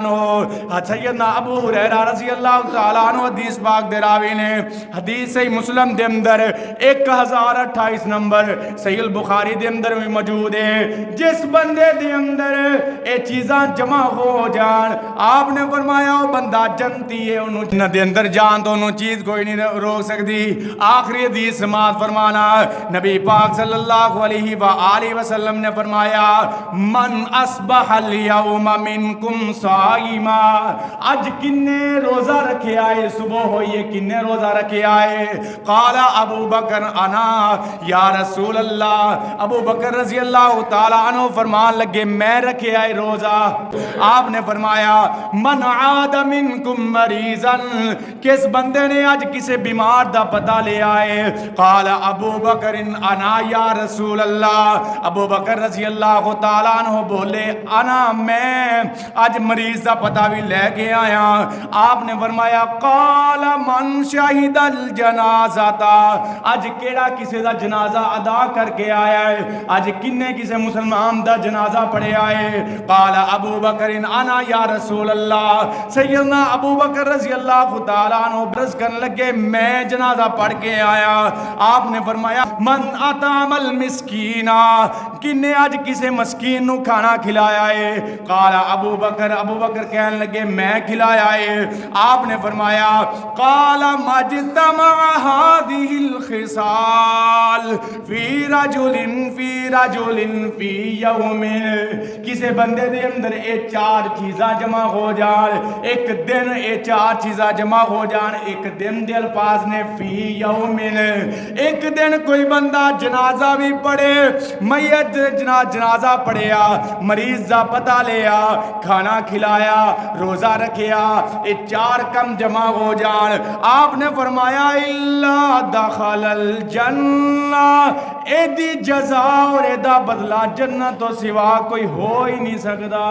سیدنا ابو ہریرہ رضی اللہ تعالیٰ عنہ حدیث پاک دے راوی نے حدیث صحیح مسلم دے اندر 1028 نمبر صحیح البخاری دے اندر بھی موجود ہے. جس بندے دے اندر اے چیزاں جمع ہو جان آپ نے فرمایا وہ بندہ جنتی ہے, انہوں جنت دے اندر جان تو انہوں چیز کوئی نہیں روک سکتی. آخری حدیث سماعت فرمانا نبی پاک صلی اللہ علیہ وآلہ وسلم نے فرمایا من اصبح اليوم منکم صائما, آج کنے روزہ رکھے آئے, صبح ہوئیے کنے روزہ رکھے آئے. قال ابو بکر انا یا رسول اللہ, ابو بکر رضی اللہ تعالیٰ عنہ فرمان لگے میں رکھے آئے روزہ. آپ نے فرمایا من عاد منکم مریضا, کس بندے نے آج کسے بیمار دا پتہ لے آئے. قال ابو بکر انا یا رسول اللہ, ابو بکر رضی اللہ تعالیٰ عنہ بولے انا میں آج مریض دا پتہ بھی لے کے آیا. آپ نے فرمایا قال من شہد الجنازتا, آج کیڑا کسے دا جنازہ ادا کر کے آیا ہے, آج کنے کسے مسلمان دا جنازہ پڑھے آئے. قال ابو بکر انا یا رسول اللہ, سیدنا ابو بکر رضی اللہ تعالیٰ عنہ برس کرنے لگے میں جنازہ پڑھ کے آیا. آپ نے فرمایا من اطعم المسکینہ, کنے آج کسے مسکین نو کھانا کھلایا ہے. قال ابو بکر کہنے لگے میں کھلایا ہے. آپ نے فرمایا قال مجتمع هذه الخصال فی رجل فی یوم, کسے بندے دے اندر اے چار چیزاں جمع ہو جان ایک دن, اے چار چیزاں جمع ہو جان ایک دن دے الفاظ نے فی یوم, ایک دن کوئی بندہ جنازہ بھی پڑھے, میت جنازہ پڑھیا, مریض دا پتہ لیا, کھانا کھلایا, روزہ رکھیا, اے چار کم جمع ہو جان. آپ نے فرمایا الا دخل الجنہ, اے دی جزا اور اے دا بدلہ جنت تو سوا کوئی ہو ہی نہیں سکتا.